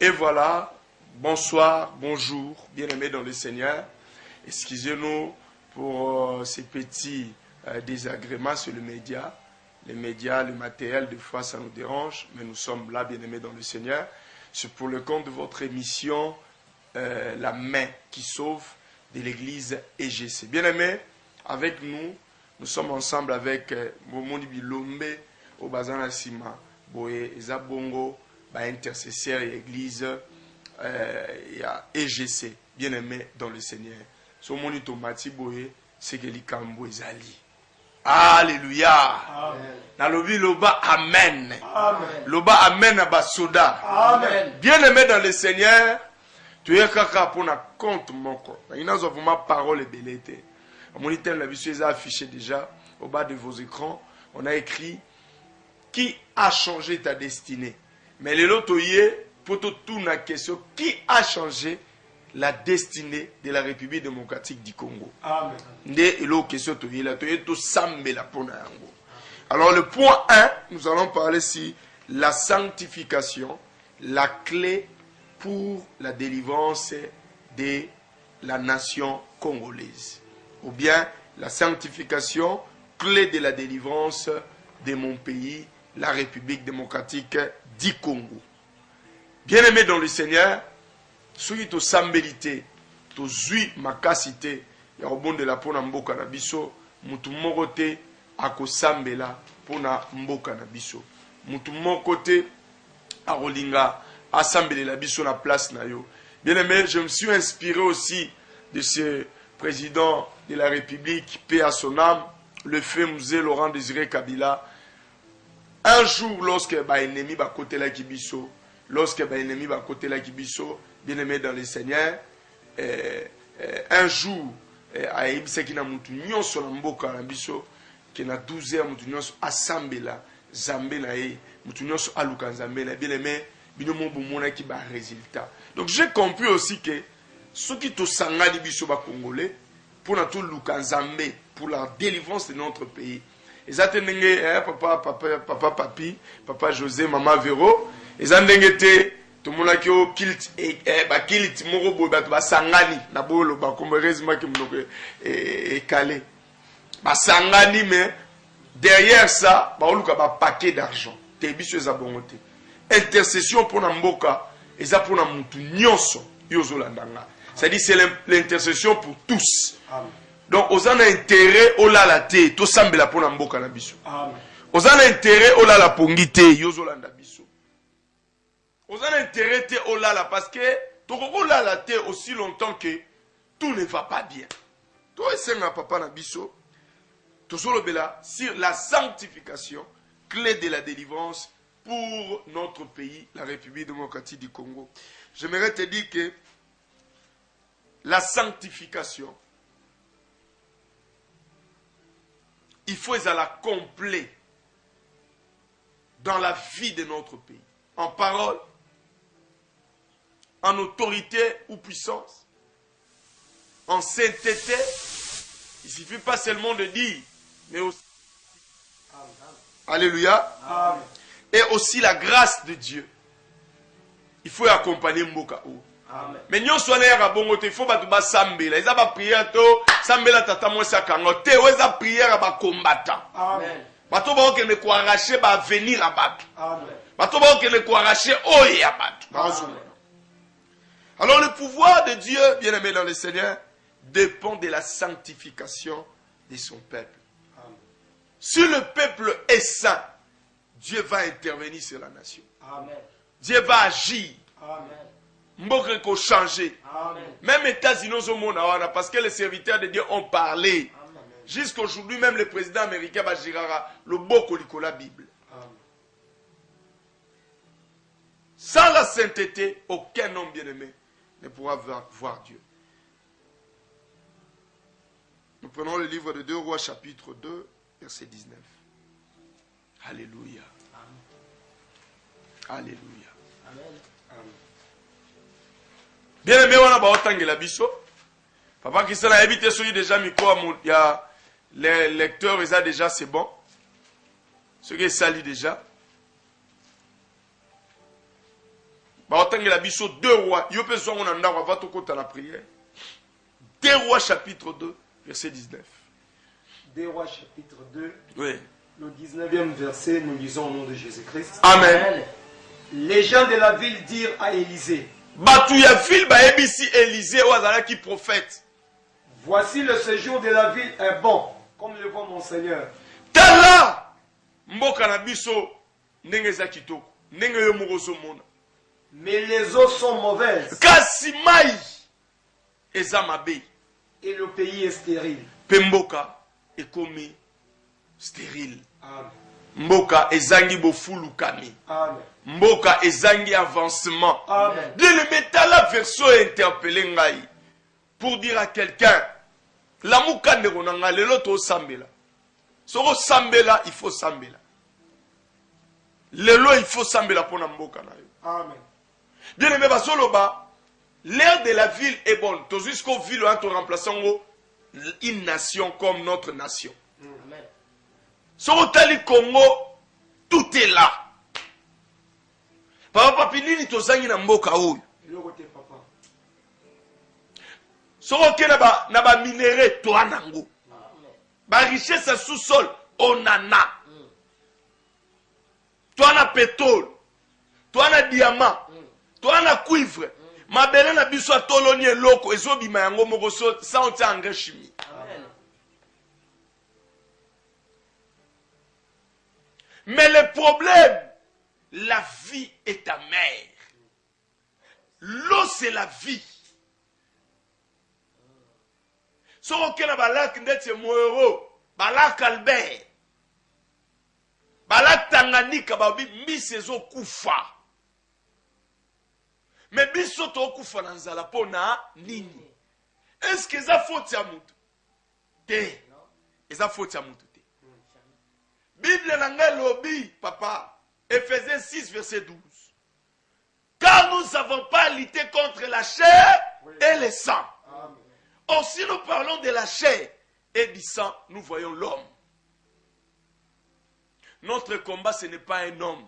Et voilà, bonsoir, bonjour, bien-aimés dans le Seigneur. Excusez-nous pour ces petits désagréments sur le média. Les médias, le matériel, des fois ça nous dérange, mais nous sommes là, bien-aimés dans le Seigneur. C'est pour le compte de votre émission, La main qui sauve de l'église EGC. Bien-aimés, avec nous, nous sommes ensemble avec Momoni Bilombe, au Bazana Sima, Boé, Zabongo, intercesseur et église, il y a EGC, bien-aimés dans le Seigneur. So moni tomati Boé, c'est que l'Ikambo Ezali. Alléluia. Nalobi loba amen. Loba amen à basoda. Amen. Bien-aimé dans le Seigneur, tu es kaka pour na compte moko. Il n'a vraiment parole et belleté. À mon item la visu est affiché déjà au bas de vos écrans. On a écrit qui a changé ta destinée. Mais les loto yé pour tout na question qui a changé la destinée de la République démocratique du Congo. Amen. Alors le point 1, nous allons parler sur la sanctification, la clé pour la délivrance de la nation congolaise. Ou bien la sanctification, clé de la délivrance de mon pays, la République démocratique du Congo. Bien-aimés dans le Seigneur, soki to sambelité, to zui makasité, ya obondela pona mboka na biso, mutu moko te akosambela pona mboka na biso. Mutu moko te akolinga asambela biso na place na yo. Bien aimé, je me suis inspiré aussi de ce président de la République, paix à son âme, le fait Mzee Laurent Désiré Kabila. Un jour, lorsque ennemi ba côté la kibiso, ennemi ba côté la kibiso, bien-aimé dans le Seigneur, un jour, a ebisaki na mutu nyonso na mboka na biso, ke na 12h mutu nyonso asambela zambe na ye, mutu nyonso aluka zambe na bien-aimé, bino mo bomona ki ba résultat. Donc j'ai compris aussi que ceux qui to sangani biso ba congolais pour na to luka zambe pour la délivrance de notre pays. Ezatendenge papa José, maman Véro, ezandenge te tout le monde qui a kilt kilt moko boy bato basangani na bolo ba komberezima ki mnoko e calé basangani mais derrière ça ba oluka ba paquet d'argent te biso za bongote intercession pour na mboka eza pour na mutu nyonso yozolandanga, c'est-à-dire c'est l'intercession pour tous. Amen. Donc ozana intérêt olala te to sambela pour na mboka na biso. Amen. Ozana intérêt olala pongite yozolanda biso. Vous avez intérêt au lala parce que tu as aussi longtemps que tout ne va pas bien. Toi et c'est papa Nabiso, tu sur la sanctification, clé de la délivrance pour notre pays, la République démocratique du Congo. J'aimerais te dire que la sanctification, il faut la complet dans la vie de notre pays, en parole, en autorité ou puissance, en sainteté. Il ne suffit pas seulement de dire, mais aussi... Amen. Alléluia. Amen. Et aussi la grâce de Dieu. Il faut accompagner Mboka. Amen. Mais nous sommes à bongo te faut pas sambela. Ils ont prière to sambela tata moi ça kangote. Ils ont prière à combattant. Amen. Bato ba que ne ko arracher ba venir à battre. Amen. Bato ba que ne ko arracher oye à battre. Alors le pouvoir de Dieu, bien-aimé dans le Seigneur, dépend de la sanctification de son peuple. Amen. Si le peuple est saint, Dieu va intervenir sur la nation. Amen. Dieu va agir. Amen. Ko changer. Amen. Même États-Unis au monde, parce que les serviteurs de Dieu ont parlé. Jusqu'à aujourd'hui, même le président américain Bajirara, le boko liko la Bible. Amen. Sans la sainteté, aucun homme bien-aimé ne pourra voir Dieu. Nous prenons le livre de 2 Rois, chapitre 2, verset 19. Alléluia. Amen. Alléluia. Amen. Amen. Bien-aimé, on a baotangi la biso. Papa Christian a évité celui déjà micro, il y a les lecteurs, ils ont déjà, c'est bon. Ceux qui saluent déjà. baotangela biso 2 rois yo pe zongo na ndako va tokota la prière. 2 rois chapitre 2 verset 19. 2 rois chapitre 2. Oui. Le 19e verset, nous lisons au nom de Jésus-Christ. Amen. Les gens de la ville dirent à Élisée. Batu ya ville ba ebisi Élisée wazala ki prophète. Voici le séjour de la ville est bon, comme le voit mon Seigneur. Tala mboka na biso ndenge za kitoko, ndenge yo moko so mona. Mais les eaux sont mauvaises. Kasi mai eza mabe. Et le pays est stérile. Pemboka ekomi stérile. Amen. Mboka ezangi bofulu kami. Amen. Mboka ezangi avancement. Amen. De le mettre la version interpellée ngai pour dire à quelqu'un la mukande konanga lelo to sambela. Soko sambela il faut sambela. Lelo il faut sambela pona mboka na yo. Amen. Bien aimé basoloba, l'air de la ville est bonne. Tout jusqu'au ville en remplaçant une nation comme notre nation. Amen. Sur le Congo, tout est là. Papa papinini tozangi na mboka oyo. Le côté papa. Sur na ba minéraux to anango. Ba richesse sous-sol on en a. Toi na pétrole, toi na diamant, toi na cuivre. Mabele na biso atoloni eloko ezobima yango moko so sans engrais chimique. Mais le problème, la vie est amère. L'eau, c'est la vie. Si on a balak ndetse moero, balak Albert, balak Tanganyika, babi misezo kufa. Mais biso to kufa nanzala pona nini? Est-ce que ça faut ya mutu? Te. Ça faut ya mutu. Bible nanga lobi, papa, Ephésiens 6, verset 12. Car nous n'avons pas lutté contre la chair et le sang. Amen. Or, si nous parlons de la chair et du sang, nous voyons l'homme. Notre combat, ce n'est pas un homme.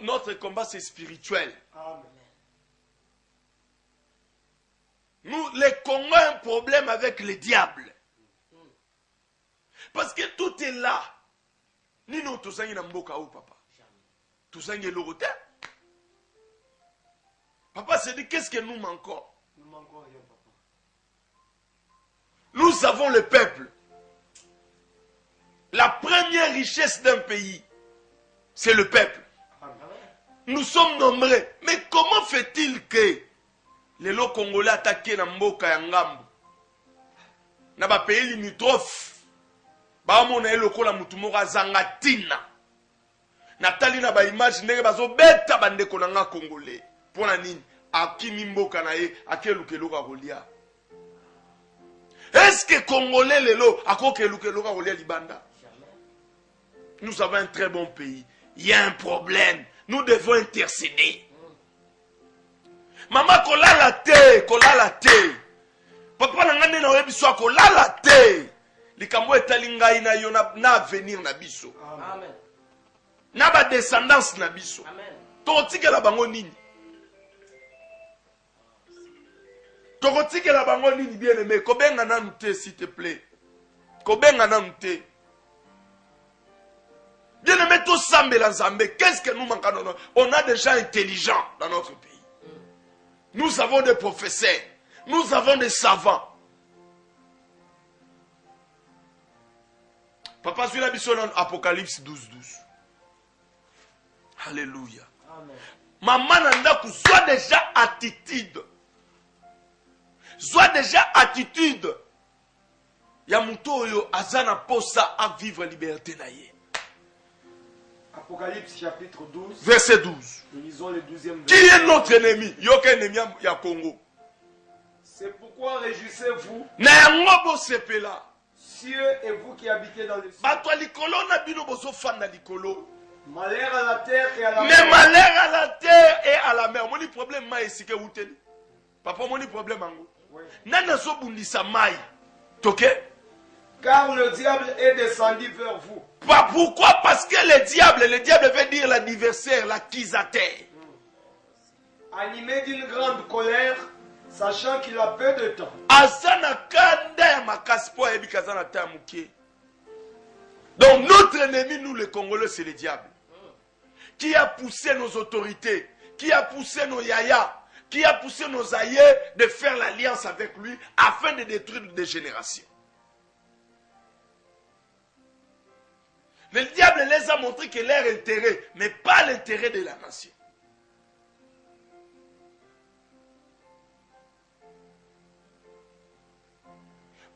Notre combat, c'est spirituel. Amen. Nous, les Congolais, ont un problème avec le diable. Parce que tout est là. Ni nous tous na mboka ou papa. Tous le roté. Papa s'est dit qu'est-ce que nous manquons? Nous manquons rien papa. Nous avons le peuple. La première richesse d'un pays, c'est le peuple. Amen. Nous sommes nombreux. Mais comment fait-il que les lots congolais attaquent na mboka ya ngambo? Na ba pays limitrophes. Ba mona eloko la mutu moko azanga tina. Natali na ba image ndenge bazo beta bandeko na nga congolais. Pona nini? Akimi mboka na ye akelukeluka kolia. Est-ce que congolais lelo akokelukeluka kolia libanda? Nous avons un très bon pays. Il y a un problème. Nous devons intercéder. Maman kolala te. Papa na ngane na webiso kolala te. Likambo etalinga ina yo na avenir na biso. Amen. Na ba descendance na biso. Amen. Tokotikela bango nini? Tokotikela bango nini bien aimé? Kobenga nanu te s'il te plaît. Kobenga nanu te. Bien aimé tout sambela nzambe. Qu'est-ce que nous manquons? On a des gens intelligents dans notre pays. Nous avons des professeurs. Nous avons des savants. Papa, suis la mission dans Apocalypse 12, 12. Alléluia. Amen. Maman nanda soit déjà attitude. Soit déjà attitude. Ya muto yo azana posa à vivre liberté na ye. Apocalypse chapitre 12. Verset 12. Nous lisons le 12e Qui verset. est notre ennemi? Yoka ennemi ya Congo. C'est pourquoi réjouissez-vous, Na yango bo sepela. cieux et vous qui habitez dans le ciel. Bato likolo na bino bozo fanda likolo. Malheur à la terre et à la Mais mer. malheur à la terre et à la mer. Moni problème ma esike uteli. Papa moni problème ango. Oui. Nana so bundisa mai. Toke? Car le diable est descendu vers vous. Pourquoi? Parce que le diable veut dire l'adversaire, l'accusateur. animé d'une grande colère, sachant qu'il a peu de temps. Donc notre ennemi, nous les Congolais, c'est le diable. Qui a poussé nos autorités, qui a poussé nos yaya, qui a poussé nos aïeux de faire l'alliance avec lui afin de détruire des générations. Le diable les a montré que leur intérêt, mais pas l'intérêt de la nation.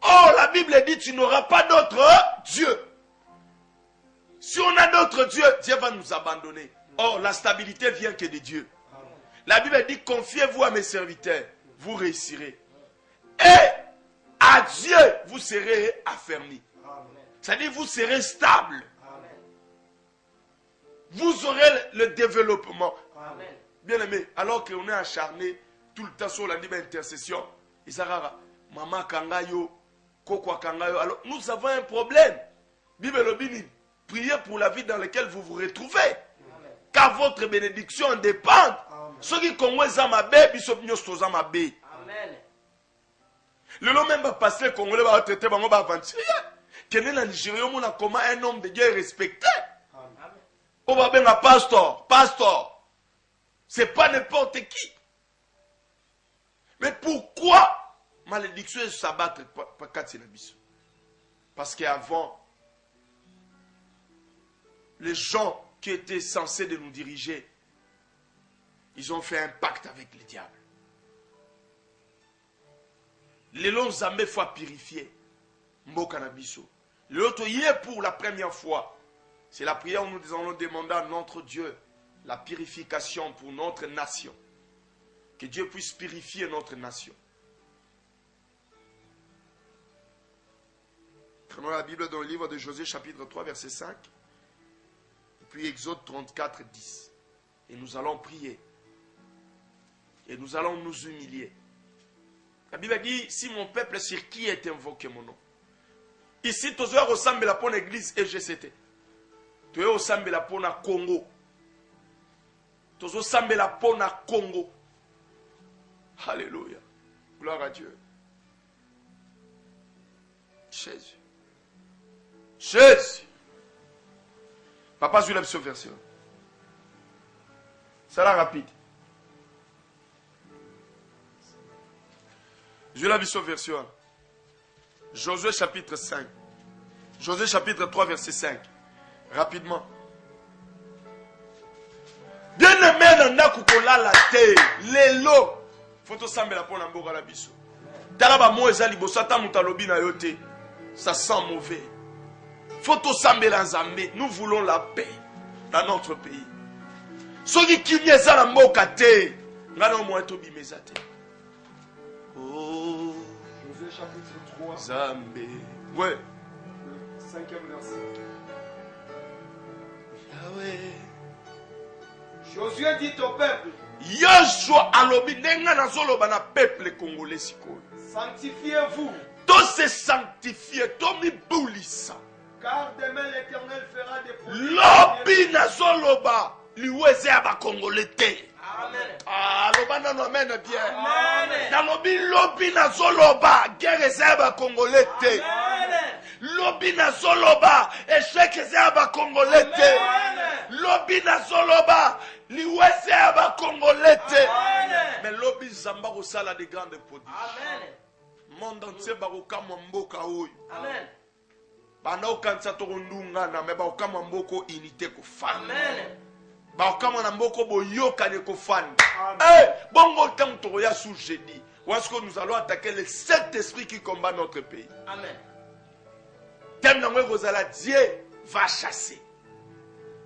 Oh, la Bible dit tu n'auras pas d'autre Dieu. Si on a d'autres dieux, Dieu va nous abandonner. Oh, la stabilité vient que de Dieu. La Bible dit confiez-vous à mes serviteurs, vous réussirez. Et à Dieu, vous serez affermis. C'est-à-dire vous serez stable. Vous aurez le développement. Bien aimé, alors qu'on est acharné tout le temps sur la libre intercession, Isarara, Maman Kangayo, Kokwa Kangayo, alors nous avons un problème. Bible Lobini, priez pour la vie dans laquelle vous vous retrouvez. Car votre bénédiction en dépend. Ceux qui connaissent ma bé, bisop nyos ma bé. Le nom même va passer, le Congolais va traiter, va avancer. Quel est la Nigeria, on a comment un homme de Dieu est respecté. On va bien un pasteur, c'est pas n'importe qui. Mais pourquoi malédiction est s'abattre par Katsinabiso? Parce qu'avant, les gens qui étaient censés de nous diriger, ils ont fait un pacte avec le diable. Les longs zambe fois purifiés, Mbokanabiso. L'autre hier pour la première fois. C'est la prière où nous allons demander à notre Dieu la purification pour notre nation. Que Dieu puisse purifier notre nation. Prenons la Bible dans le livre de Josué chapitre 3 verset 5. Et puis Exode 34, 10. Et nous allons prier. Et nous allons nous humilier. La Bible dit, si mon peuple sur qui est invoqué mon nom. Ici, tous ressemblent à la église et GCT. Tu es au Sambela Pona Congo. Tu es au Sambela Pona Congo. Alléluia. Gloire à Dieu. Jésus. Jésus. Papa, je lève cette version. C'est là rapide. Je lève cette version. Josué chapitre 5. Josué chapitre 3 verset 5. Rapidement. Bien aimé, n'a kukola la terre. Lelo. Faut to sambela pour n'amboka la biso. Talaba mo ezali bosata mutalobi na yote. Ça sent mauvais. Faut to sambela nzambe. Nous voulons la paix dans notre pays. Soki kimi ezala mboka te. Ngana mo eto bimezate. Oh. Josué chapitre 3. Zambé. Ouais. Le 5e verset. Josué dit au peuple, Yoshua alobi nenga na zoloba na peuple congolais sikoyo. Sanctifiez-vous. To se sanctifier, to mi bulisa. Car demain l'Éternel fera des prodiges. Lobi na zoloba liweze aba congolais te. Amen. Ah, loba na no amen bien. Amen. Na lobi na zoloba guerre zaba congolais te. Amen. Lobi na zoloba échec zaba congolais te. Lobi na zoloba liweze aba congolais te. Mais lobi zamba ko sala de grandes prodiges. Amen. Monde entier bakoka mboka oyo. Amen. Bana okanisa to ndunga na me bakoka mboko unité ko fana. Amen. Bakoka na mboko boyoka ne ko fana. Eh, bongo tant to ya sous jeudi. Où est-ce que nous allons attaquer le Saint-Esprit qui combat notre pays? Amen. Thème na ngwe kozala Dieu va chasser.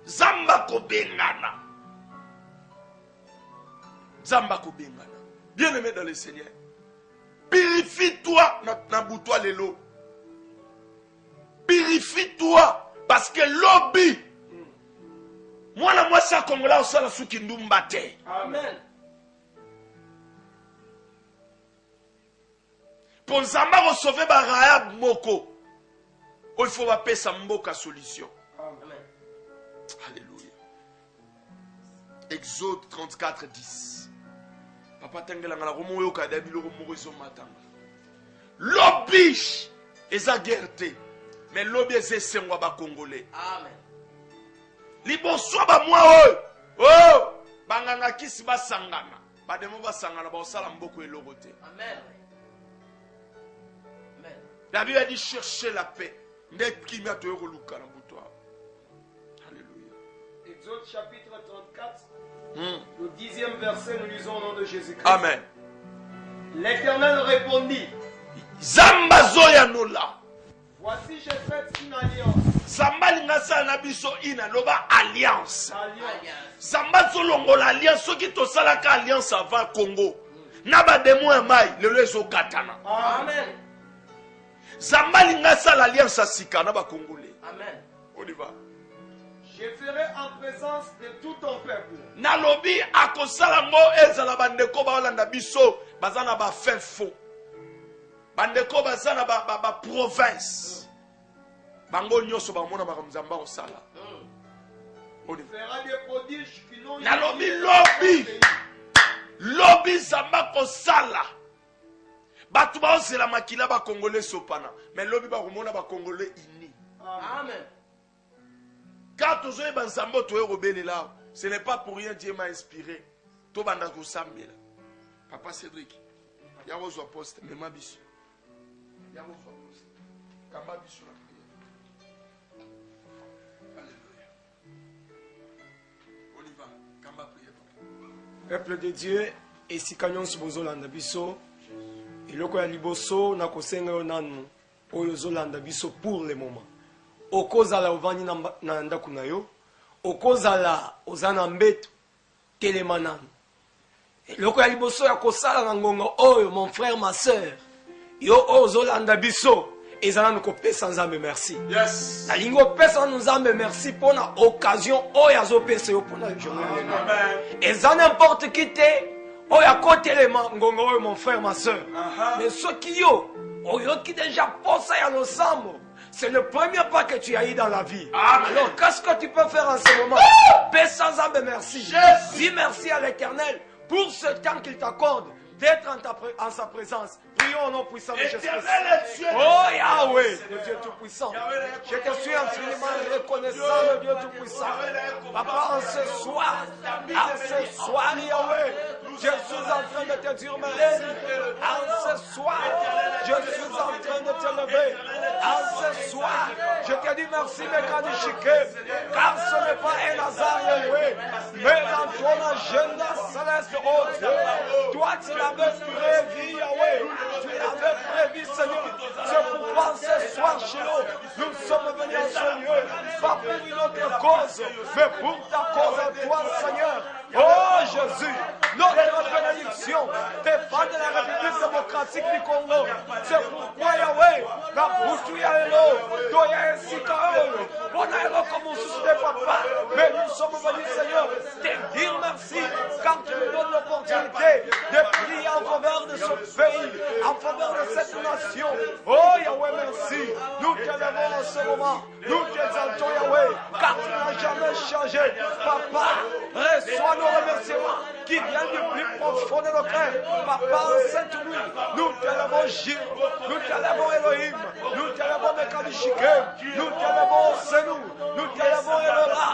Zamba ko bengana. Zamba ko bengana. Bien-aimé dans le Seigneur. Purifie-toi na boutoir lelo. Purifie-toi parce que lobby. Moi na moi ça comme là ça la suki ndumba te. Amen. Pour Zamba recevoir baraya moko. Il faut appeler sa mboka solution. Amen. Alléluia. Exode 34, 10. Papa tengelanga na komo yoka da biloko moko zo matanga. Lobby eza guerre mais lobby eza sengwa ba congolais. Amen. Liboso ba moi oh banganga kisi basangana. Bademo basangana ba osala mboko eloko te. Amen. Amen. La Bible dit chercher la paix. Alléluia. Exode chapitre 34, le 10e verset, nous lisons au nom de Jésus-Christ. Amen. L'Éternel répondit, Zambazoya nola. voici j'ai fait une alliance. Zambali ngasa na biso ina loba alliance. Alliance. Zambazo longola alliance soki to salaka alliance avant Congo. Na ba demo ya mai lelo ezo katana. Amen. Zambali ngasa l'alliance à sika na ba congolais. Amen. On y va. Je ferai en présence de tout ton peuple. Nalobi akosala ngo ezala bandeko ba olanda biso bazana ba fin faux. Bandeko bazana ba province. Bango nyoso ba mona ba mzamba osala. On y va. Fera des prodiges qui n'ont Nalobi lobby. Lobby zamba kosala. Batu ba osela makila ba congolais sopana. Mais lobby ba komona ba congolais ini. Amen. Quand tu es bansambo tu es rebelle là, ce n'est pas pour rien Dieu m'a inspiré. To banda ko sambela. Papa Cédric. Ya wozo poste mais ma biso. Ya wozo poste. Kamba biso la prière. Alléluia. On y va. Kamba prière. Peuple de Dieu, esika nyonso bozolanda biso, eloko ya liboso na kosenga yo nanu oyo zolanda biso pour le moment. Okozala ovani na ndako na yo, okozala ozana mbeto telema nanu. Eloko ya liboso ya kosala na ngongo oyo mon frère ma sœur, yo ozolanda biso ezala na kopesa nzambe merci. Yes. Nalingo pesa nzambe merci pour na occasion oyo azopesa yo pour na journée. Amen. Eza n'importe qui te oyo akotelema ngongo oyo mon frère ma sœur. Mais ce qui yo oyo qui déjà posa ya losambo. C'est le premier pas que tu as eu dans la vie. Amen. Alors, qu'est-ce que tu peux faire en ce moment? Paix sans âme, merci. Dis merci à l'Éternel pour ce temps qu'il t'accorde d'être en sa présence. Prions au nom puissant de Jésus-Christ. Oh Yahweh, le Dieu Tout-Puissant. Je te suis infiniment reconnaissant, le Dieu Tout-Puissant. Papa, en ce soir, Yahweh, je suis en train de te dire merci. En ce soir, je suis en train de te lever. En ce soir, je te dis merci, Mekani Shike, car ce n'est pas un hasard, Yahweh, mais dans ton agenda céleste, oh Dieu, toi tu l'avais prévu, Yahweh, tu l'avais prévu, Seigneur. C'est pourquoi ce soir, chez nous sommes venus en ce lieu, pas pour une autre cause, mais pour ta cause à toi, Seigneur. Oh Jésus, notre bénédiction dépend de la République démocratique du Congo. C'est pourquoi Yahweh, la bouche Yahweh, Doya et Sikaï, on a élo comme on soutient papa. Mais nous sommes venus, Seigneur, te dire merci quand tu nous donnes l'opportunité de prier en faveur de ce pays, en faveur de cette nation. Oh Yahweh, merci. Nous te levons en ce moment. Nous t'exaltons, Yahweh, car tu n'as jamais changé. Papa, reçois nos remerciements qui viennent du plus profond de nos cœurs. Papa, en cette nuit, nous t'élèvons Jim, nous t'élèvons Elohim, nous t'élèvons Mekadishike, nous t'élèvons Senou, nous t'élèvons Elola,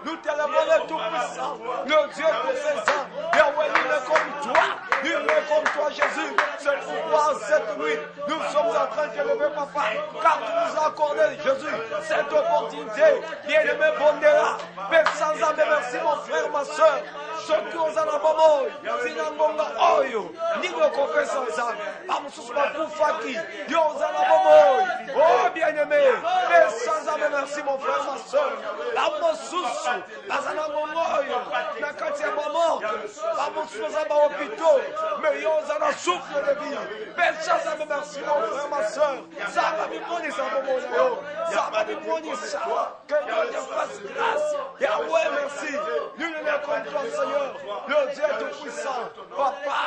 nous t'élèvons le Tout-Puissant, le Dieu Tout-Puissant. Yahweh, nul n'est comme toi, nul n'est comme toi, Jésus. C'est pourquoi cette nuit, nous sommes en train de te lever, Papa, car tu nous as accordé, Jésus, cette opportunité. Bien-aimé, Bondela, Père sans âme, merci, mon frère, ma soeur. Ceux qui ont un abomoy, Sinangonga Oyo, Nigo Kope sans âme, Amsus Mapoufaki, Yo Zanabomoy. Oh, bien-aimé, Père sans âme, merci, mon frère, ma soeur. Amosus, Azanangonga Oyo, Nakati Abamok, Amosus Abba Hôpitaux, mais Yo Zana souffle de vie. Père sans âme, merci, mon frère, ma soeur. Ça va me moni, ça va me ça va me moni, ça. Que Dieu te fasse grâce. Yahweh, merci. Nul n'est comme toi, Seigneur, le Dieu Tout-Puissant. Papa,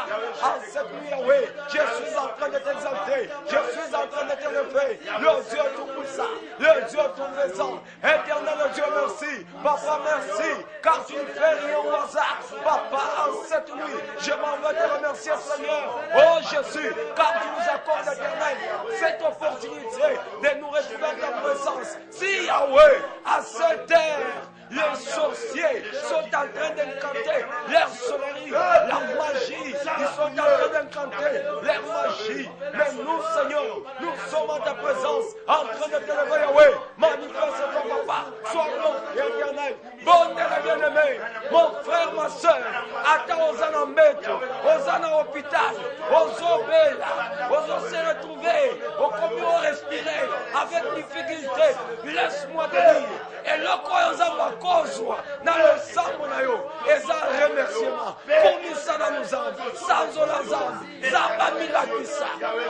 en cette nuit, Yahweh, je suis en train de t'exalter. Je suis en train de te lever. Le Dieu Tout-Puissant. puissant, le Dieu tout-puissant, éternel Dieu, merci. Papa, merci, car tu ne fais rien au hasard. Papa, en cette nuit, je m'en veux te remercier, Seigneur. Oh Jésus, car tu nous accordes, éternel, cette opportunité de nous retrouver dans ta présence. Si Yahweh, à cette heure, les sorciers sont en train d'incanter leur sonnerie, la magie, ils sont en train d'incanter leur magie. Mais nous, Seigneur, nous sommes en ta présence, en train de te lever, Yahweh. Manifeste-toi, Papa, sois bon et éternel. Bonne et bien-aimé, mon frère, ma soeur, attends aux anamettes, aux ana hôpital, aux obéla, aux se retrouver, aux comment respirer avec difficulté. Laisse-moi te dire, et le koyozamba kozwa na le sambo na yo eza remerciement komisa na nous sans ola zambi zamba milakisa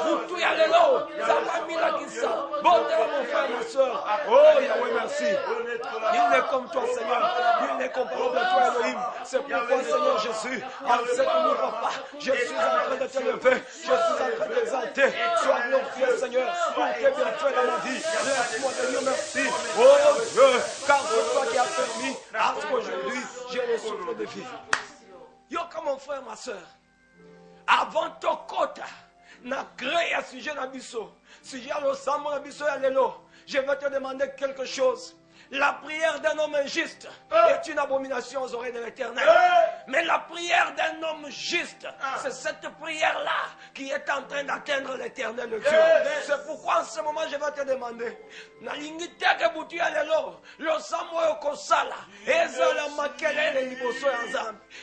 mutu ya lelo zamba milakisa bondela mon frère ma soeur. Oh Yahweh, merci. Il n'est comme toi, Seigneur, il n'est comparable à toi, Elohim. C'est pourquoi, Seigneur Jésus, en cette nuit, Papa, je suis en train de te lever, je suis en train d'exalter. Sois glorifié, Seigneur, pour tes bienfaits dans ma vie. Laisse-moi te dire merci. Oh Dieu, car c'est toi qui as permis à ce qu'aujourd'hui j'ai le souffle de vie. Yo, comme mon frère, ma soeur, avant ton quota, na créé un sujet dans biso, sujet à l'osamo dans biso ya lelo, je vais te demander quelque chose. La prière d'un homme injuste est une abomination aux oreilles de l'Éternel. Mais la prière d'un homme juste, c'est cette prière-là qui est en train d'atteindre l'Éternel Dieu. C'est pourquoi en ce moment je vais te demander.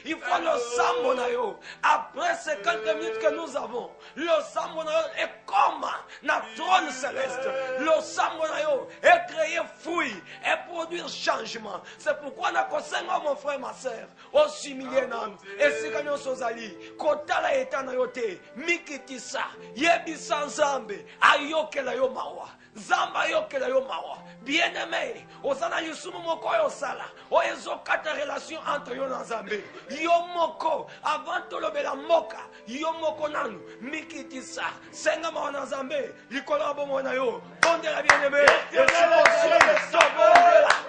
Il faut le sambo na yo. Après ces quelques minutes que nous avons, le sambo na yo est comme na trône céleste. Le sambo na yo est créé fouille et produire changement. C'est pourquoi on a conseillé mon frère, ma soeur, au s'humilier nam. Et si quand nous sommes allés, kota la etana yote, mikitisa, yebisa nzambe, ayokela yo mawa. Zamba yokela yo mawa. Bien aimé, osana yusumu moko yo sala. O ezo kata relation entre yo na Zambé. Yo moko, avant to lobela moka, yo moko nanu, mikitisa, senga ma na Zambé, likola bomo na yo. Bonde la bien aimé, et si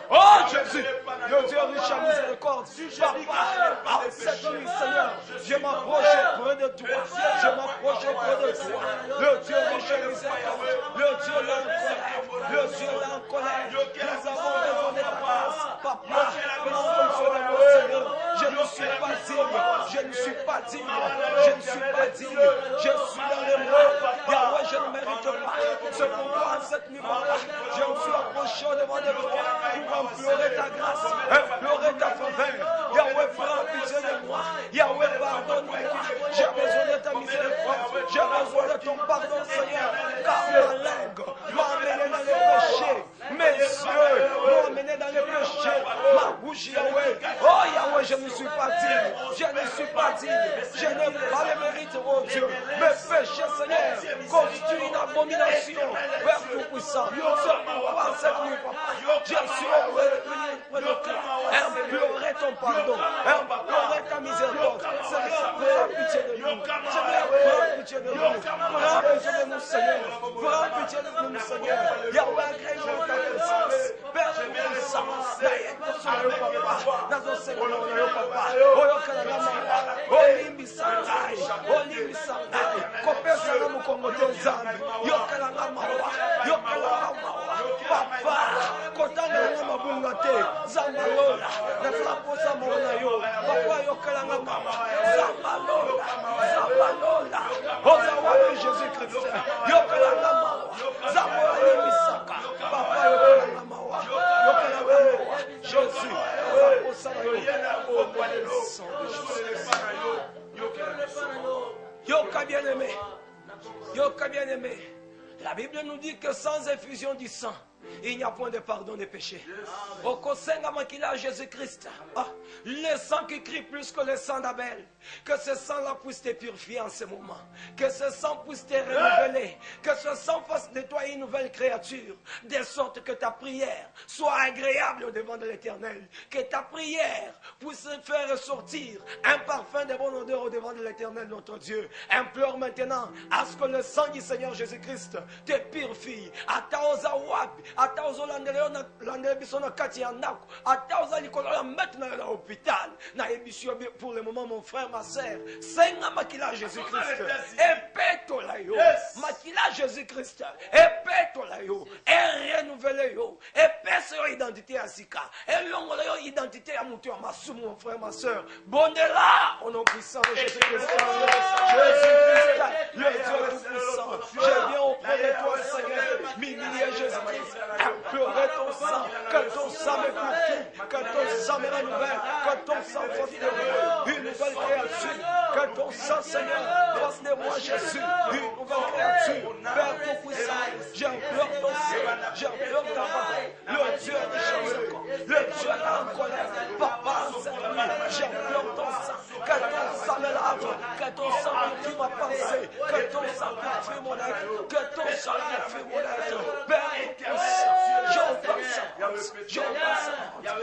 oh Jésus, le Dieu riche à miséricorde, Papa, en cette nuit, Seigneur, je m'approche près de toi, je m'approche près de toi, le Dieu riche à miséricorde, le Dieu là en colère, le Dieu là en colère, nous avons besoin de ta grâce, Papa, Seigneur, je ne suis pas digne, je ne suis pas digne, je ne suis pas digne, je suis dans les bras, Yahweh, je ne mérite pas, c'est pourquoi en cette nuit, Papa, je me suis approché devant de toi, pour implorer ta grâce, implorer ta faveur. Yahweh, prends pitié de moi. Yahweh, pardonne-moi. J'ai besoin de ta miséricorde. J'ai besoin de ton pardon, Seigneur. Car ma langue m'a amené dans les péchés. Mes yeux m'ont amené dans les péchés. Ma bouche, Yahweh. Oh, Yahweh, je ne suis pas digne. Je ne suis pas digne. Je n'ai pas le mérite, oh Dieu. Mes péchés, Seigneur, constituent une abomination vers Tout-Puissant. C'est pourquoi cette nuit, Papa, je suis près de toi, implorer ton pardon, implorer ta miséricorde. Seigneur, prends pitié de nous. Seigneur, prends pitié de nous. Prends pitié de nous, Seigneur. Prends pitié de nous, Seigneur. Yahweh, agrée-nous ta présence. Père Tout-Puissant, Papa, dans Seigneur, Papa, Olimbi Sangai, Olimbi Sangai, Kopesa na mukongote nzambe, yokelanga mawa, yokelanga mawa, Papa, kotanga na mabunga te, Zambalola, na flaposa mona yo, Papa yokelanga mawa, Zambalola, Zambalola, Ozawapi Jésus-Christ, yokelanga mawa, Zambalola misaka, Papa yokelanga mawa, yokelanga mawa, Jésus, flaposa na yo, au nom du sang de Jésus. Yoka bien-aimé, Yoka bien-aimé, la Bible nous dit que sans effusion du sang, il n'y a point de pardon des péchés. Au Kosenga Makila Jésus-Christ, le sang qui crie plus que le sang d'Abel, que ce sang-là puisse te purifier en ce moment, que ce sang puisse te renouveler, que ce sang fasse de toi une nouvelle créature, de sorte que ta prière soit agréable au devant de l'Éternel, que ta prière puisse faire ressortir un parfum de bonne odeur au devant de l'Éternel notre Dieu. Implore maintenant à ce que le sang du Seigneur Jésus-Christ te purifie. Ataoza wapi, ataoza landele bisona kati ya ndako, ataoza likolo ya maintenant à l'hôpital. Na émission pour le moment mon frère, ma sœur, senga makila Jésus-Christ. Epeto la yo, makila Jésus-Christ. Epeto la yo, et renouveler yo, épaisse yo identité à Sika, et longole yo identité à Moutou, ma sou mon frère, ma sœur. Bondela, au nom puissant de Jésus-Christ. Jésus-Christ, le Dieu tout-puissant, je viens auprès de toi, Seigneur, m'humilier Jésus-Christ, implorer ton sang, que ton sang me purifie, que ton sang me renouvelle, que ton sang fasse de moi une nouvelle créature, que ton sang, Seigneur, fasse de moi, Jésus, une nouvelle créature. Père tout-puissant, j'implore ton sang, j'implore ta parole, le Dieu de Jésus, le Dieu en colère, Papa, Seigneur, j'implore ton sang, que ton sang me lave, que ton sang purifie ma pensée, que ton sang purifie mon être, que ton sang purifie mon être. Père tout-puissant, j'en passe,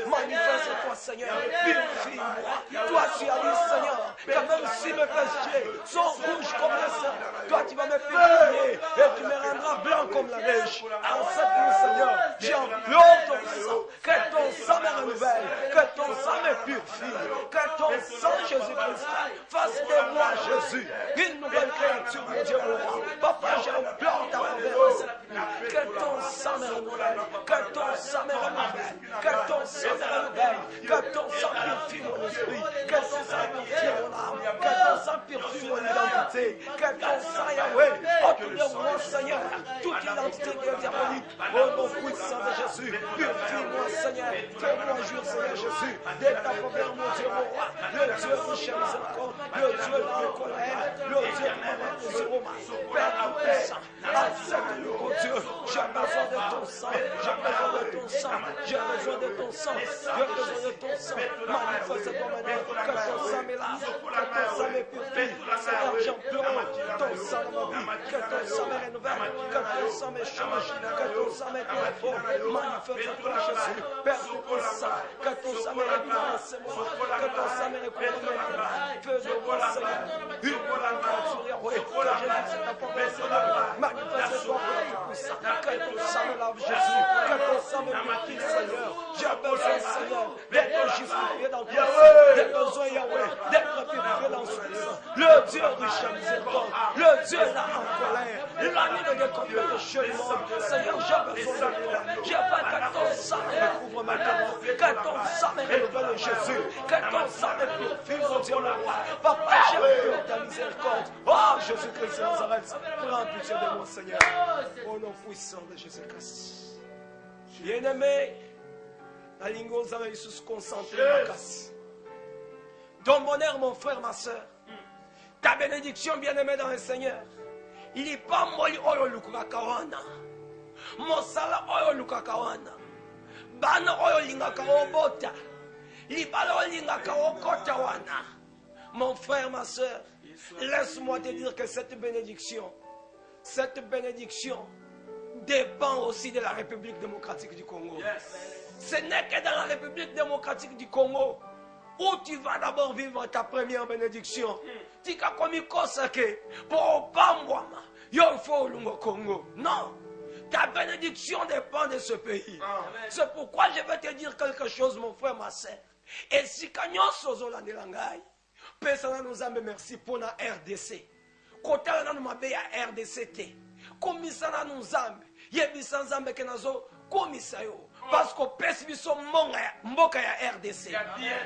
manifeste-toi, Seigneur, purifie-moi. Toi, tu as dit, Seigneur, que même si mes péchés sont rouges comme le sang, toi, tu vas me purifier et tu me rendras blanc comme la neige. En cette nuit, Seigneur, j'implore ton sang, que ton sang me renouvelle, que ton sang me purifie, que ton sang, Jésus-Christ, fasse de moi, Jésus, une nouvelle créature, mon Dieu, mon roi. Papa, j'implore ta faveur, que ton sang me renouvelle, que ton sang me renouvelle, que ton sang me renouvelle, que ton sang purifie mon esprit, que ton sang purifie mon âme, que ton sang purifie mon identité, que ton sang, Yahweh, autour de moi, Seigneur, toute identité qui est diabolique, au nom puissant de Jésus, purifie-moi, Seigneur, fais-moi jour, Seigneur Jésus, de ta faveur, mon Dieu, mon roi, le Dieu qui cherche miséricorde, le Dieu de colère, le Dieu qui m'a rendu Roma, Père tout-puissant, à cette nuit, mon Dieu, j'ai besoin de ton sang, j'ai besoin de ton sang, j'ai besoin de ton sang, j'ai besoin de ton sang, manifeste-toi maintenant, que ton sang me lave, que ton sang me purifie, Seigneur, j'implore ton sang dans ma vie, que ton sang me renouvelle, que ton sang me change, que ton sang me transforme, manifeste-toi Jésus, Père tout-puissant, que ton sang me récupère en ce moment, que ton sang me récupère maintenant, fais de moi, Seigneur, une nouvelle créature, Yahweh, que Jésus c'est ta promesse, manifeste-toi Père tout-puissant, que ton sang me lave Jésus, que ton sang me purifie, Seigneur, j'ai besoin, Seigneur, d'être justifié dans ton sang, j'ai besoin, Yahweh, d'être purifié dans son sang, le Dieu riche en miséricorde, le Dieu là en colère, l'année de découvrir le chemin, Seigneur, j'ai besoin de toi, j'ai pas que ton sang me recouvre maintenant, que ton sang me renouvelle Jésus, que ton sang me purifie, mon Dieu, mon roi, Papa, j'ai besoin de ta miséricorde, oh Jésus-Christ de Nazareth, prends pitié de moi, Seigneur, au nom puissant de Jésus-Christ. Bien-aimé, la ligne aux amis se concentrer ma casse. Ton bonheur, mon frère, ma soeur, ta bénédiction, bien-aimé dans le Seigneur, il n'est pas moi oyo lukakawana, mosala oyo lukakawana, bana oyo lingaka obota, libala oyo lingaka okota wana. Mon frère, ma soeur, laisse-moi te dire que cette bénédiction dépend aussi de la République démocratique du Congo. Ce n'est que dans la République démocratique du Congo où tu vas d'abord vivre ta première bénédiction. Tika komi kosake pour pambwama yo fo lungo Congo. Non, ta bénédiction dépend de ce pays. C'est pourquoi je vais te dire quelque chose, mon frère, ma sœur. Et si kanyon sozo la nelangai, pesana nous ambe merci pour la RDC. Kota na nous mabe ya RDC te. Komisana nous ambe, yebisa nzambe kenazo komisa yo. Parce que pesi biso mboka ya RDC.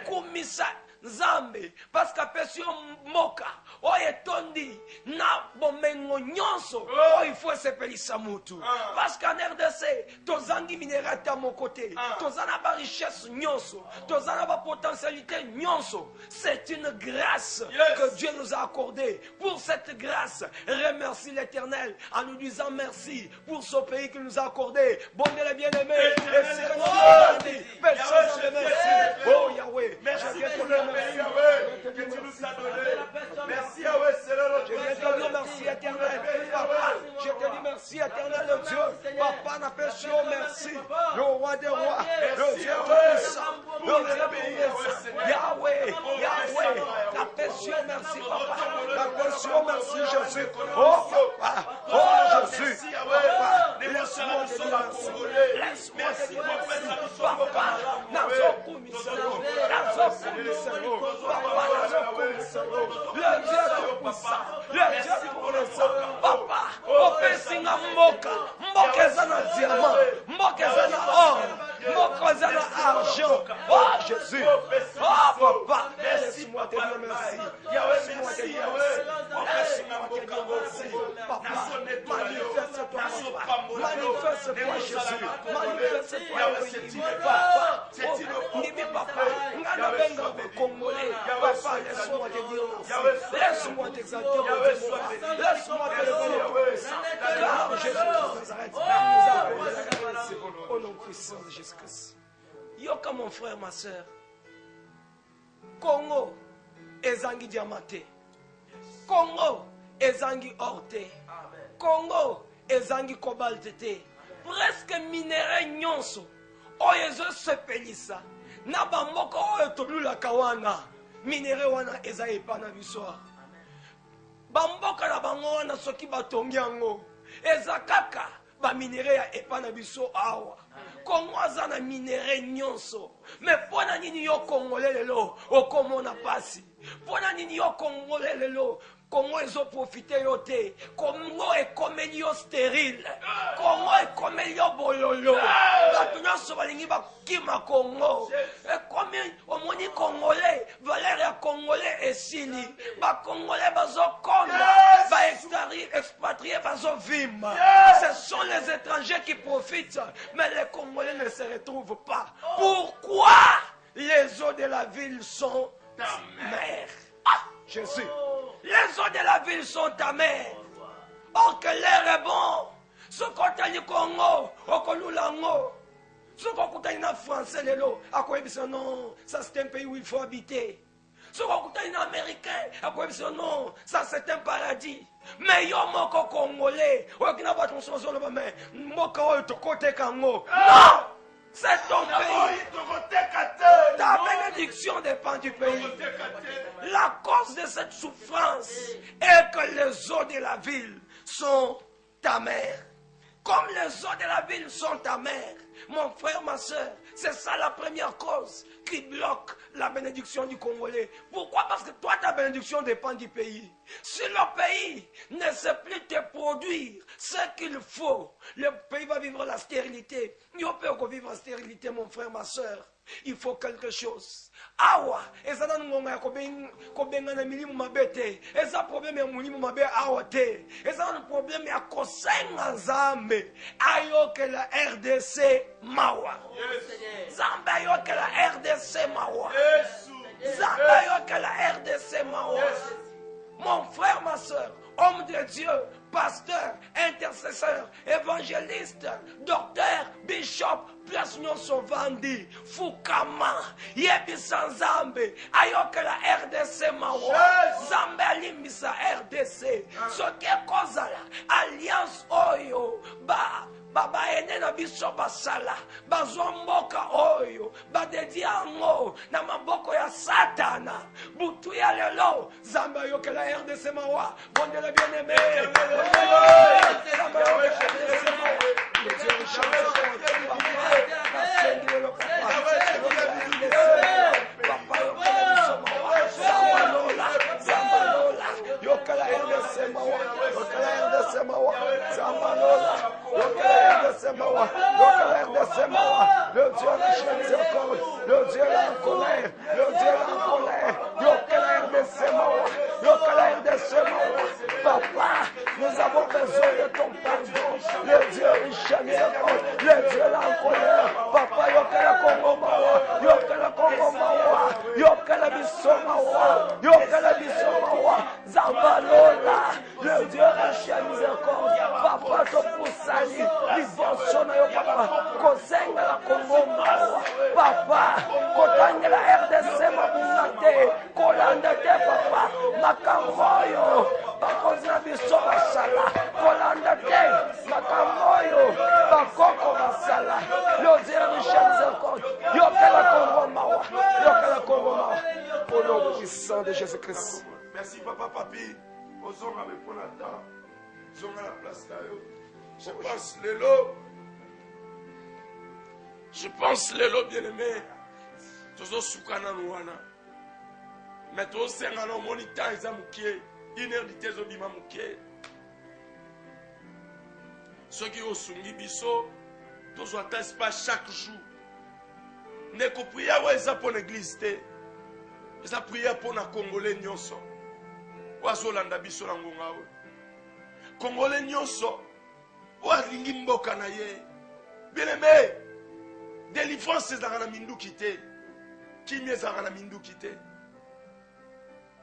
Komisa Nzambe parce qu'apesi moka oyo etondi na bomengo nyonso oyo il faut esepelisa mutu parce qu'en RDC tozangi minéralité à mon côté tozana ba richesse nyonso tozana ba potentialité nyonso. C'est une grâce que Dieu nous a accordée. Pour cette grâce, remercie l'Éternel en nous disant merci pour ce pays qu'il nous a accordé. Bon Dieu les bien-aimés, et c'est personne ne merci. Oh Yahweh, je viens te dire merci. Que tu nous as donné. Merci Yahweh, c'est le Je viens te dire merci éternel. Papa, je te dis merci éternel le Dieu. Papa n'appelle sur merci. Le roi des rois, le Dieu tout-puissant, le Dieu tout-puissant. Yahweh, Yahweh, n'appelle sur merci papa. N'appelle sur merci Jésus. Oh papa, oh Jésus. Papa, laisse-moi te dire merci. Laisse-moi te dire merci. Papa, nazokumisano, nazokumisano. Papa, nazokumisano. Le Dieu tout-puissant, le Dieu tout-puissant. Papa, opesinga mboka, mboka eza na diamant, mboka eza na or, mboka eza na argent. Oh Jésus, oh papa, laisse-moi te dire merci. Laisse-moi te dire merci. Laisse-moi te dire merci. Papa, manifeste-toi papa, manifeste-toi Jésus, manifeste-toi papa. Nimi papa, ngana benga Congolais, papa, laisse-moi te dire merci. Laisse-moi t'exalter, laisse-moi te lever car Jésus de Nazareth nous a accordé la grâce au nom puissant de Jésus-Christ. Yoka mon frère, ma soeur, Congo ezangi diamanté, Congo ezangi orte, Congo ezangi cobalté, presque minéraux nyonso oyo ezosepelisa na bamboka oyo tolulaka wana minéraux wana eza epa na biso. Bamboka na bango wana soki batongi yango eza kaka baminere ya epa na biso awa. Kongo aza na minere nyonso, me pona nini yo Congolais lelo okomona pasi? Pona nini yo Congolais lelo Congo ezo profite yo te? Congo ekomeli yo stérile, Congo ekomeli yo bololo. Bato nyonso balingi bakima Congo ekomi omoni Congolais, valeur ya Congolais esili, bakongolais bazokonda, baexpatriés bazovimba. Ce sont les étrangers qui profitent, mais les Congolais ne se retrouvent pas. Pourquoi? Les eaux de la ville sont amères. Ah, Jésus. Les eaux de la ville sont amères. Or que l'air est bon. Ce qu'on t'a dit Congo, au Kolulango. Ce qu'on t'a dit en français, à quoi ils disent non, ça c'est un pays où il faut habiter. Ce qu'on t'a dit en américain, à quoi ils disent non, ça c'est un paradis. Mais yo moko Congolais, ou qui n'a pas ton sens sur le moment, moko to côté Congo. Non! C'est ton pays. Ta bénédiction dépend du pays. La cause de cette souffrance est que les eaux de la ville sont amères. Comme les eaux de la ville sont amères, mon frère, ma soeur, c'est ça la première cause qui bloque la bénédiction du Congolais. Pourquoi? Parce que toi, ta bénédiction dépend du pays. Si le pays ne sait plus te produire ce qu'il faut, le pays va vivre la stérilité. Il peut vivre la stérilité, mon frère, ma soeur. Il faut quelque chose. Awa, ezana ngonga ya kobenga na milimu mabete. Eza problème ya mulimu mabe awa te. Eza problème ya kosenga Nzambe. Ayoke la RDC mawa. Nzambe ayoke la RDC mawa. Nzambe ayoke la RDC mawa. Mon frère, ma soeur, homme de Dieu, pasteur, intercesseur, évangéliste, docteur, bishop, place nyonso vandi, fukama, yebisa Nzambe, ayoke la RDC mawa, Nzambe alimbisa RDC, soki ekozala, alliance oyo, baba ene na biso basala, bazwa mboka oyo, badedi yango, na maboko ya Satana, butu ya lelo, Nzambe ayoke la RDC mawa, bonde le bien-aimé, le Dieu la chaîne encore, le Dieu là en colère, le Dieu là en colère, Nous avons besoin de ton pardon. Le Dieu riche en miséricorde, le Dieu là en colère. Papa, yokela Congo mawa, yokela Congo mawa, yokela biso mawa, yokela biso mawa. Zambalola, le Dieu riche en miséricorde. Papa, to pusali, liboso na yo papa, kozenga la Congo mawa. Papa, kotangela RDC mabungate, kolanda te papa, makamboyo, bakozi na biso basala, kolanda te, makamboyo, bakoko basala, le Dieu riche en miséricorde, yokela Congo mawa, yokela Congo mawa, au nom puissant de Jésus-Christ. Merci papa papi. Ozonga me pour la temps. Zonga la place là. Je pense lelo bien aimé. Tozo soukana nouana. Mais to senga no monita isa mukie. Inerité zo bima mukie. Ceux qui ont sungi biso, tozo attendent pas chaque jour. Ne ko prier wa isa pour l'église te. Isa prier pour na Congolais nyonso. Wazolanda biso na ngonga we. Congolais nyonso walingi mboka na ye. Bien aimé, délivrance ezaka na minduki te. Kimi ezaka na minduki te.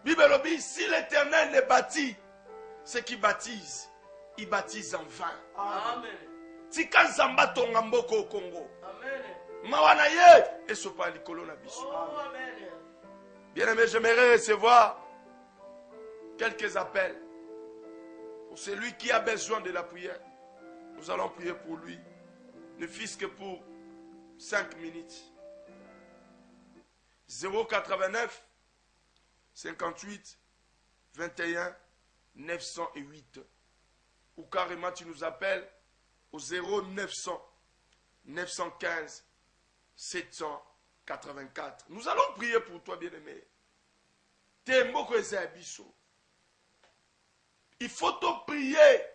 Bible lobi, si l'Éternel ne bâtit, ceux qui baptisent, ils baptisent en vain. Amen. Tika nzamba tonga mboko au Congo. Amen. Mawana ye esopa likolo na biso. Amen. Bien aimé, j'aimerais recevoir quelques appels. Pour celui qui a besoin de la prière, nous allons prier pour lui. Ne fût-ce que pour 5 minutes. 089 58 21 908. Ou carrément tu nous appelles au 0900 915 784. Nous allons prier pour toi, bien-aimé. Temboko ezabiso. Il faut te prier.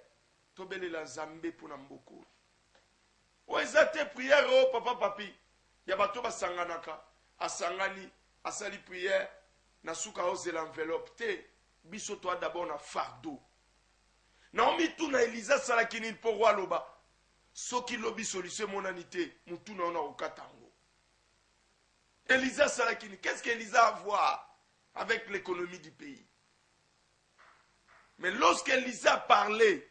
Tobele la Zambé pour Namboko. Oezate prière, oh papa papi. Yabato basanganaka. Asangani. Asali prière. Nasuka ose l'enveloppe. Te. Biso toi d'abord na fardeau. Naomi tout na Elisa salakini pour roi loba. Soki lobi solution monanité. Moutou na ona okatango. Elisa salakini. Qu'est-ce qu'Elisa a à voir avec l'économie du pays? Mais lorsqu'Élisa a parlé,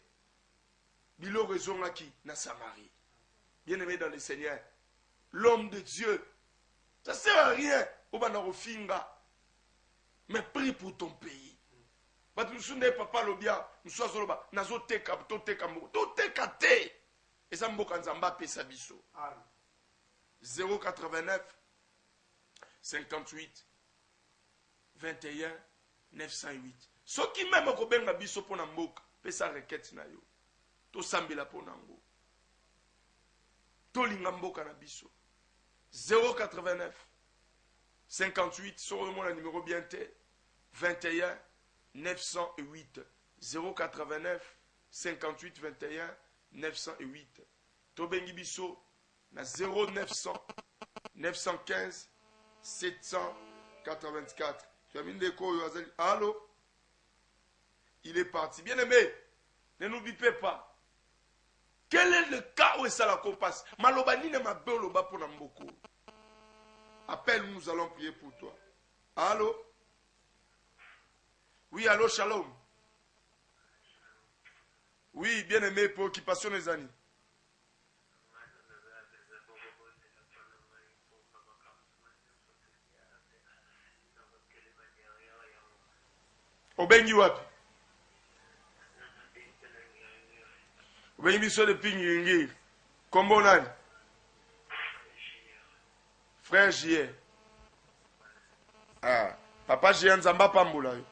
il a raison à qui? Na Samarie. Bien aimé dans le Seigneur, l'homme de Dieu, ça ne sert à rien. Mais prie pour ton pays. Parce que nous sommes papa lobia, nous sommes soloba, nous sommes teka, teka te. Et ça m'a kanzamba pesa biso. 089 58 21 908. Ce qui même kobenga biso pona mboka, pesa requête na yo. To sambela pona ngo. To linga mboka na biso. 089 58 sur mon numéro bien T 21 908 089 58 21 908. To bengi biso na 0900 915 784. Allô? Il est parti. Bien aimé, ne n'oubliez pas. Quel est le cas où ça la compasse? Malobani ne m'a pas pour Namboko. Appelle, nous allons prier pour toi. Allô? Oui, allô, shalom. Oui, bien aimé, préoccupation des années. Obengi wapi? Obengi biso depuis Nyingi. Kombo nani? Frère J. Ah, papa J. Nzamba pambula yo.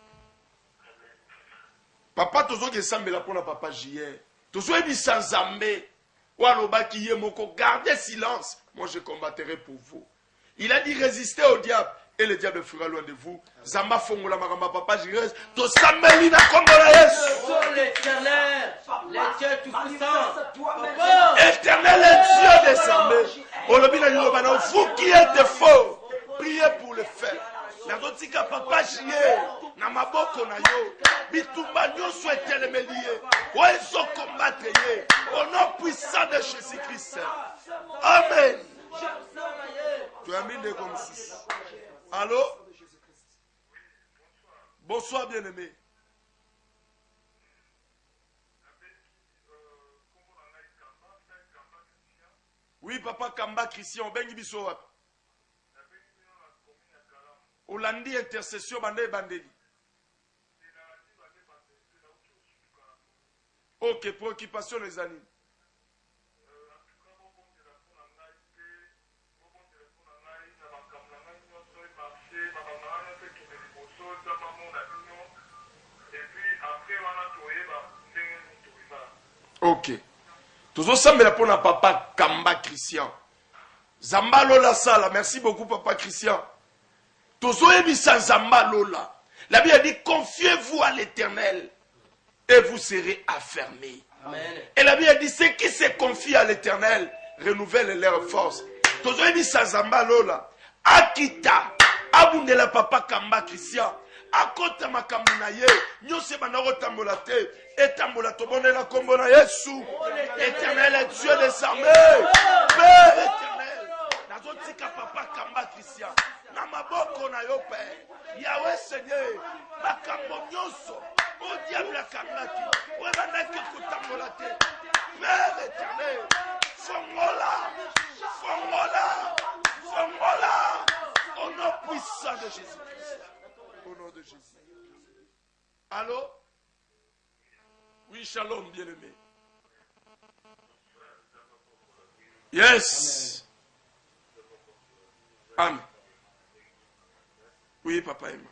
Papa tozo ke sambela pona papa J. Tozo ebisa Nzambe. Waloba ki ye moko, gardez silence. Moi je combattrai pour vous. Il a dit résister au diable. Et le diable fuira loin de vous. Zamba fongola maramba papa Jirez. To sambeli na kongola Yesu. L'Éternel, le Dieu tout-puissant. Éternel est Dieu des armées. Olobina Yolobana, vous qui êtes faux, priez pour le faire. Na dotika papa Jirez. na maboko na yo bitumba nyonso etelemeli ye oyo ezokombatre ye au nom puissant de Jésus-Christ. Amen. Tuyambi comme mosusu. Allô? Bonsoir bien-aimé. Oui, papa Kamba Christian, bengi biso wapi? Olandi intercession bande bandeli. Ok, préoccupation les amis. Ok. Toujours ça me répond à papa Kamba Christian. Zamba Lola Sala. Merci beaucoup papa Christian. Toujours ebisa Zamba Lola. La Bible dit confiez-vous à l'Éternel et vous serez affermis. Amen. Et la Bible dit ceux qui se confient à l'Éternel renouvellent leur force. Toujours ebisa Zamba Lola. Akita. Abundela papa Kamba Christian. Akota makambo na ye nyose banako tambola te etambola tobonela kombo na Yesu. Éternel est Dieu des armées, Père éternel nazotika papa Kamba Christian na maboko na yo Père Yahweh Seigneur makambo nyonso o diable akangaki o bandaki kotambola te Père éternel fongola au nom puissant de Jésus-Christ. Au nom de Jésus. Allô? Oui, shalom, bien-aimé. Yes. Amen. Oui, papa Emma.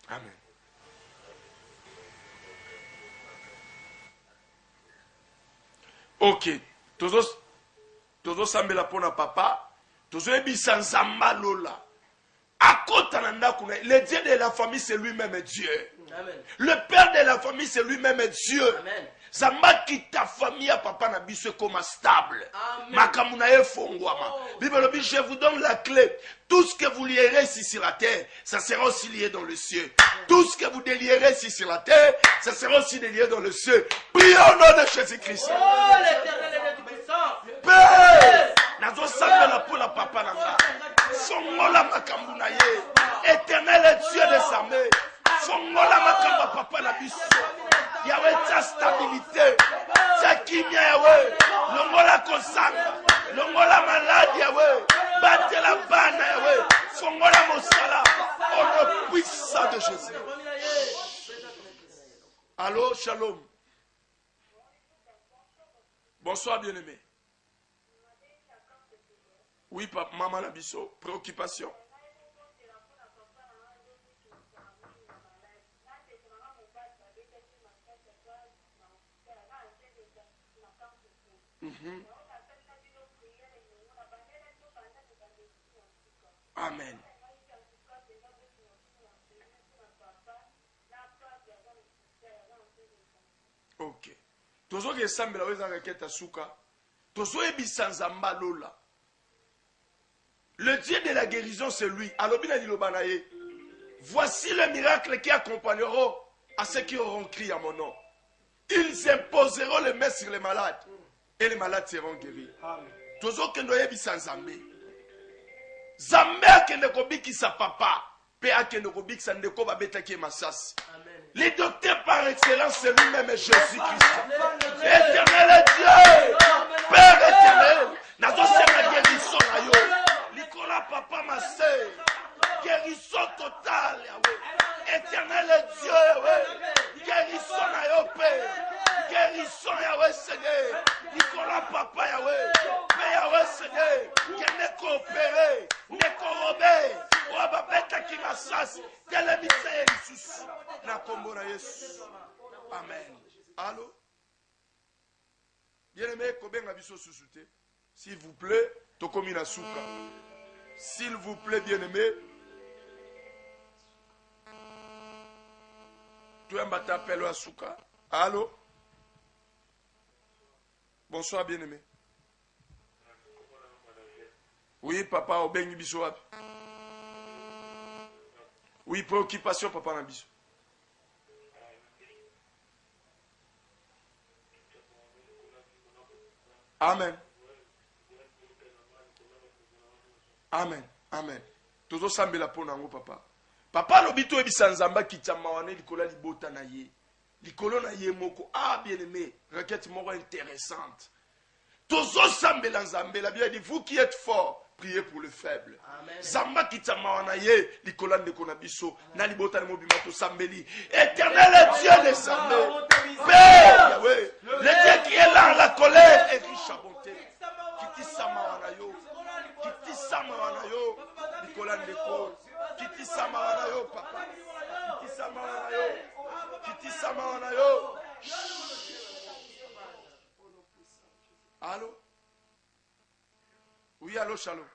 Amen. Ok. Tozo sambela pona papa. Tozo ebisa nzamba lola. Le Dieu de la famille, c'est lui-même Dieu. Amen. Le père de la famille, c'est lui-même Dieu. Amen. Zamba qui ta famille à papa na biso comme stable. Makamuna e fongwama. Bible dit, je vous donne la clé. Tout ce que vous lierez ici sur la terre, ça sera aussi lié dans le ciel. Tout ce que vous délierez ici sur la terre, ça sera aussi délié dans le ciel. Prions au nom de Jésus-Christ. Oh, l'Éternel est du puissant. Père, nazo sambela pour la papa nanga. Fongola makambuna ye. Éternel est Dieu des armées. Fongola makamba papa na biso. Yahweh ta stabilité. Ta kimia Yahweh. Longola kosanga. Longola malade Yahweh. Batte la bana Yahweh. Fongola mosala. Au nom puissant de Jésus. Allô, shalom. Bonsoir bien-aimé. Oui, papa, maman Nabiso, préoccupation. Amen. Ok. Tozo ke sambela weza raketa suka. Tozo ebisa nzamba lola. Le Dieu de la guérison, c'est lui. Alobina dit l'obanaye. Voici le miracle qui accompagneront à ceux qui auront crié à mon nom. Ils imposeront les mains sur les malades et les malades seront guéris. Tozo kendo yebisa nzambe. Zambe akende kobiki sa papa. Pe akende kobiki sa ndeko babeta ki masasi. Les docteurs par excellence, c'est lui-même Jésus-Christ. Éternel est Dieu. Père éternel. Nazo sema guérison na yo. Nicolas papa ma sœur. Guérison totale. Éternel est Dieu. Guérison na yo Père. Guérison Yahweh Seigneur. Nicolas papa Yahweh. Père Yahweh Seigneur. Qui n'est coopéré. N'est corrobé. Wababeta ki masasi. Telemise Jesus. Na kombo na Yesu. Amen. Allô? Bien-aimé, kobenga biso susute. S'il vous plaît, tokomi na suka. S'il vous plaît, bien-aimé. Tu aimes t'appeler à suka. Allô? Bonsoir, bien-aimé. Oui, papa, obengi biso wapi? Oui, préoccupation, papa, na biso. Amen. Amen. Amen. Tozo sambela po nango papa. Papa lobito ebisa nzamba kitama wane likola libota na ye. Likolo na ye moko. Ah, bien aimé, requête moko intéressante. Tozo sambela nzambe, la Bible dit vous qui êtes forts, priez pour le faible. Zamba kitama wana ye likola ndeko na biso na libota na mobima to sambeli. Éternel Dieu des armées. Père Yahweh, le Dieu qui est là, la colère et riche à bonté. Kiti sama wana yo. Kiti sama wana yo. Likola ndeko. Kiti sama wana yo papa. Kiti sama wana yo. Kiti sama wana yo. Allô? Oui, allô, Shalom.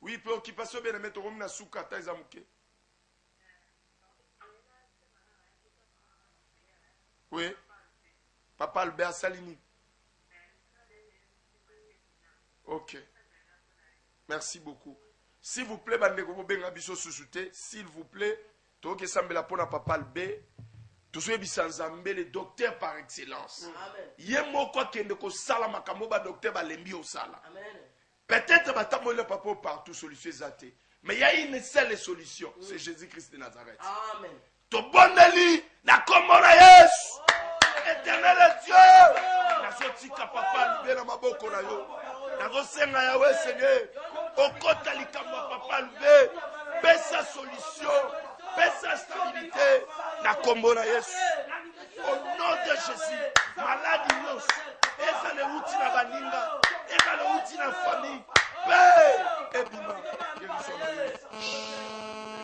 Oui, préoccupation, bien aimé, tu as souka, tu as oui. Papa Albert Salini. Ok. Merci beaucoup. S'il vous plaît, s'il vous plaît, tu as Papa Albert. Tout ce qui est le docteur par excellence. Il y a un quoi qui est le docteur Balembi au sala. Peut-être que le papa partout solution zate. Mais il y a une seule solution, c'est Jésus-Christ de Nazareth. Amen. To boneli na komona Yesu. Éternel Dieu. Na sotika papa libé na maboko na yo. Na gosenga yawe Seigneur. Okota likamba papa libé. Pesa solution. Pesa stabilité. Na komona Yesu. Au nom de Jésus. Maladie nos. Eza le outil na baninga. Eza le outil na famille. Père. Ebima.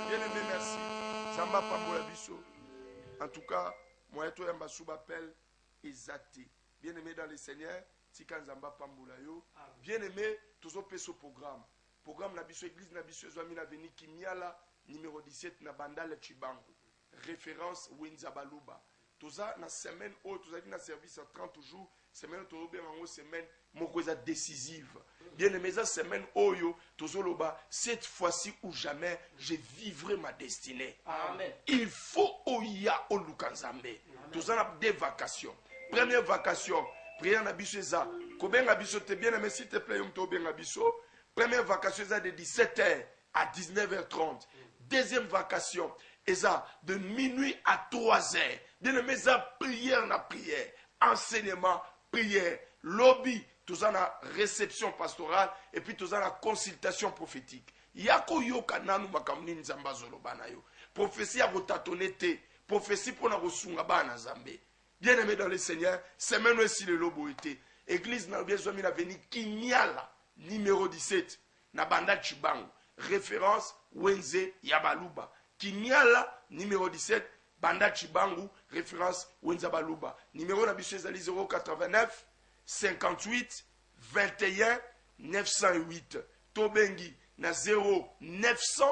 Bien-aimé, merci. Zamba Pambola Bisso. En tout cas, moi et toi, Yambasou m'appelle Ezate. Bien-aimé dans le Seigneur, Tika Zamba Pambola yo. Bien-aimé, tous au ce programme. Programme Nabiso Église Nabiso Zoami Naveni Kimiala, numéro 17, Nabandale Chibangu. Référence Wenzabaluba. Toza na semaine où tu as dit na service à 30 jours, semaine où tu as semaine mokoza décisive. Bien aimé, ça semaine oyo tozoloba cette fois-ci ou jamais je vivrai ma destinée. Amen. Il faut oya olukanzambe. Toza na des vacations. Première vacation, prière na biso eza. Kobenga biso te bien aimé s'il te plaît yom to benga biso. Première vacation eza de 17h à 19h30. Deuxième vacation eza de minuit à 3h. Bien aimé, ça prière na prière, enseignement, prière, lobby, tout ça na réception pastorale et puis tout ça na consultation prophétique. Yako yoka nanu makamni nzamba zolobana yo. Prophétie a rotatonete, prophétie pour na rosunga bana zambe. Bien aimé dans le Seigneur, semaine aussi le lobo été. Église na bien zomi na veni Kimiala, numéro 17, na banda Chibangu. Référence Wenze Yabaluba. Kimiala, numéro 17, Banda Chibangu, référence Wenzabaluba. Numéro d'habitude 089 58 21 908. Tobengi na 0900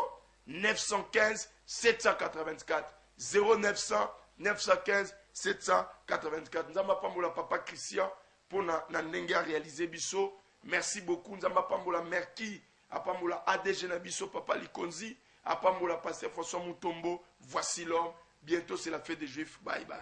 915 784. 0900 915 784. Nzamba pambola papa Christian pour na ndenge réaliser biso. Merci beaucoup. Nzamba pambola Merki, apambola ADG na biso papa Likonzi, apambola pasteur François Mutombo. Voici l'homme. Bientôt, c'est la fête des Juifs. Bye bye.